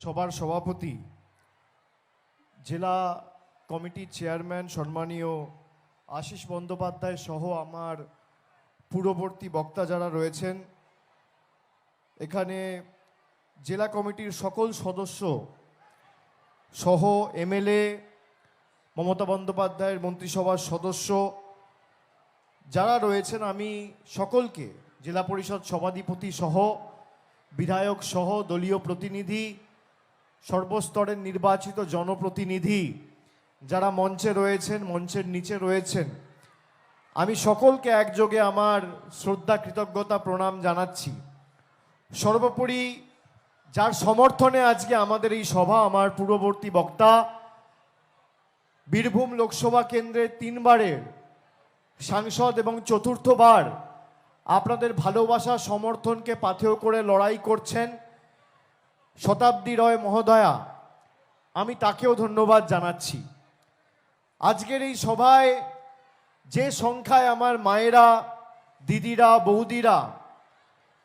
সবার সভাপতি, জেলা কমিটির চেয়ারম্যান সম্মানীয় আশিস বন্দ্যোপাধ্যায় সহ আমার পূর্ববর্তী বক্তা যারা রয়েছেন, এখানে জেলা কমিটির সকল সদস্য সহ এমএলএ, মমতা বন্দ্যোপাধ্যায়ের মন্ত্রিসভার সদস্য যারা রয়েছেন, আমি সকলকে, জেলা পরিষদ সভাধিপতি সহ বিধায়ক সহ দলীয় প্রতিনিধি, সর্বস্তরের নির্বাচিত জনপ্রতিনিধি যারা মঞ্চে রয়েছেন, মঞ্চের নিচে রয়েছেন, আমি সকলকে একযোগে আমার শ্রদ্ধা, কৃতজ্ঞতা, প্রণাম জানাচ্ছি। সর্বোপরি যার সমর্থনে আজকে আমাদের এই সভা, আমার পূর্ববর্তী বক্তা, বীরভূম লোকসভা কেন্দ্রের 3 বারের সাংসদ এবং চতুর্থবার আপনাদের ভালোবাসা সমর্থনকে পাথেয় করে লড়াই করছেন শতাব্দী রয় মহোদয়া, আমি তাকেও ধন্যবাদ জানাচ্ছি। আজকের এই সভায় যে সংখ্যায় আমার মায়েরা, দিদিরা, বৌদিরা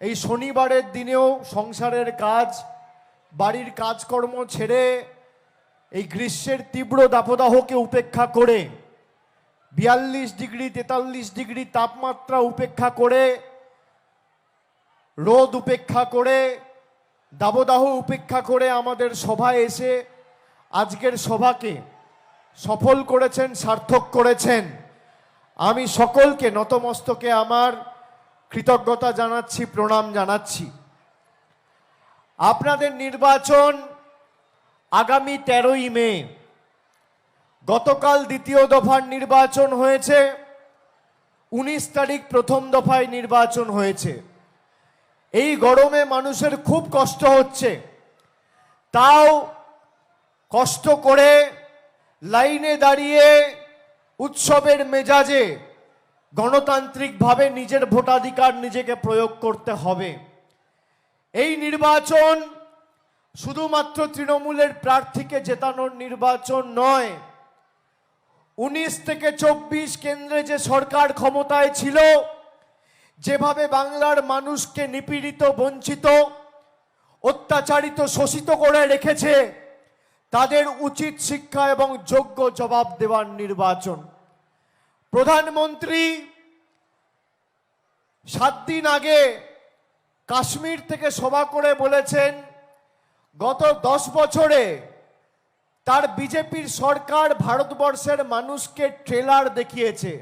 এই শনিবারের দিনেও সংসারের কাজ, বাড়ির কাজকর্ম ছেড়ে এই গ্রীষ্মের তীব্র দাবদাহকে উপেক্ষা করে 42 ডিগ্রি 43 ডিগ্রি তাপমাত্রা উপেক্ষা করে, রোদ উপেক্ষা করে, দাবদাহ উপেক্ষা করে আমাদের সভায় এসে আজকের সভাকে সফল করেছেন, সার্থক করেছেন, আমি সকলকে নতমস্তকে আমার কৃতজ্ঞতা জানাচ্ছি, প্রণাম জানাচ্ছি। আপনাদের নির্বাচন আগামী 13ই মে। গতকাল দ্বিতীয় দফার নির্বাচন হয়েছে, 19 তারিখ প্রথম দফায় নির্বাচন হয়েছে। এই গরমে মানুষের খুব কষ্ট হচ্ছে, তাও কষ্ট করে লাইনে দাঁড়িয়ে উৎসবের মেজাজে গণতান্ত্রিকভাবে নিজের ভোটাধিকার নিজেকে প্রয়োগ করতে হবে। এই নির্বাচন শুধুমাত্র তৃণমূলের প্রার্থীকে জেতানোর নির্বাচন নয়। 19 থেকে 24 কেন্দ্রে যে সরকার ক্ষমতায় ছিল, যেভাবে বাংলার মানুষকে নিপীড়িত, বঞ্চিত, অত্যাচারিত, শোষিত করে রেখেছে, তাদের উচিত শিক্ষা এবং যোগ্য জবাব দেওয়ার নির্বাচন। প্রধানমন্ত্রী 7 দিন আগে কাশ্মীর থেকে সভা করে বলেছেন, গত 10 বছরে তার বিজেপির সরকার ভারতবর্ষের মানুষকে ট্রেলার দেখিয়েছে,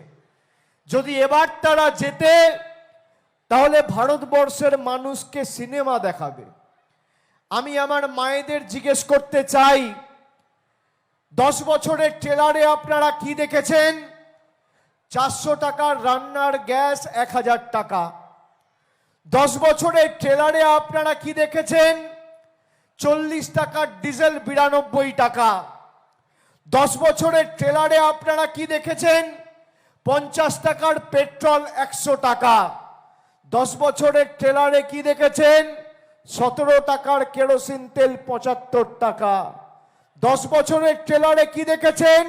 যদি এবার তারা জেতে তাহলে ভারতবর্ষের মানুষকে সিনেমা দেখাবে। আমি আমার মায়েদের জিজ্ঞেস করতে চাই, 10 বছরের ট্রেলারে আপনারা কি দেখেছেন? 400 টাকার রান্নার গ্যাস 1000 টাকা। 10 বছরের ট্রেলারে আপনারা কি দেখেছেন? 40 টাকার ডিজেল 92 টাকা। 10 বছরের ট্রেলারে আপনারা কি দেখেছেন? 50 টাকার পেট্রোল 100 টাকা। 10 বছরের ট্রেলারে কি দেখেছেন? 17 টাকার কেরোসিন তেল 75 টাকা। 10 বছরের ট্রেলারে কি দেখেছেন?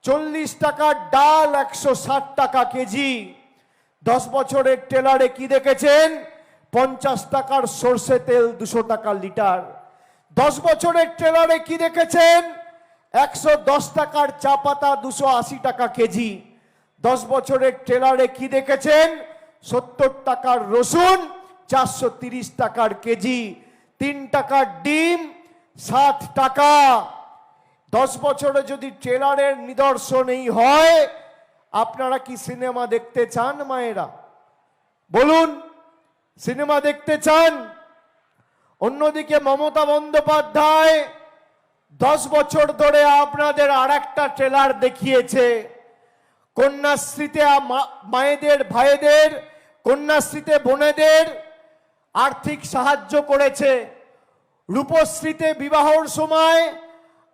40 টাকার ডাল 160 টাকা কেজি। 10 বছরের ট্রেলারে কি দেখেছেন? 50 টাকার সরষে তেল 200 টাকা লিটার। 10 বছরের ট্রেলারে কি দেখেছেন? 110 টাকার চা পাতা 280 টাকা কেজি। 10 বছরের ট্রেলারে কি দেখেছেন? 70 টাকার রসুন 430 টাকার কেজি। 3 টাকার ডিম 60 টাকা। 10 বছরে যদি ট্রেলারের নিদর্শন এই হয়, আপনারা কি সিনেমা দেখতে চান? মায়েরা বলুন, সিনেমা দেখতে চান? অন্যদিকে মমতা বন্দ্যোপাধ্যায় 10 বছর ধরে আপনাদের আরেকটা ট্রেলার দেখিয়েছে। কন্যাশ্রীতে মায়েদের, ভাইদের, কন্যাশ্রীতে বোনেদের আর্থিক সাহায্য করেছে। রূপশ্রীতে বিবাহর সময়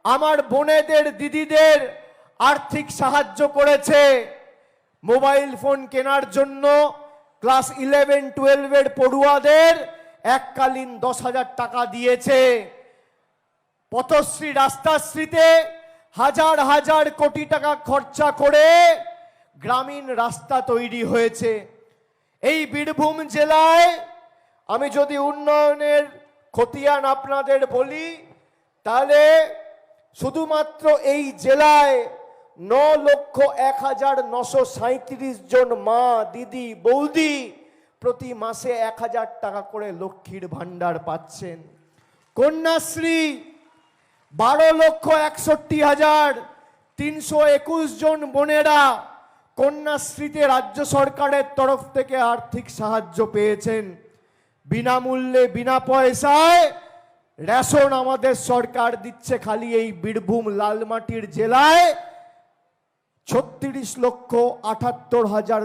আমার বোনেদের, দিদিদের আর্থিক সাহায্য করেছে। মোবাইল ফোন কেনার জন্য ক্লাস 11-12 এর পড়ুয়াদের এককালীন 10,000 টাকা দিয়েছে। পথশ্রী, রাস্তাশ্রীতে হাজার হাজার কোটি টাকা খরচা করে গ্রামীণ রাস্তা তৈরি হয়েছে। এই বীরভূম জেলায় আমি যদি উন্নয়নের খতিয়ান আপনাদের বলি, তাহলে শুধুমাত্র এই জেলায় 9,01,937 জন মা দিদি বৌদি প্রতি মাসে 1,000 টাকা করে লক্ষ্মীর ভান্ডার পাচ্ছেন। কন্যাশ্রী 12,61,321 জন বোনেরা কন্যাশ্রীতে রাজ্য সরকারের তরফ থেকে আর্থিক সাহায্য পেয়েছেন। বিনামূল্যে বিনা পয়সায় রেশন আমাদের সরকার দিচ্ছে। খালি এই বীরভূম লালমাটির জেলায় 36,78,090 জন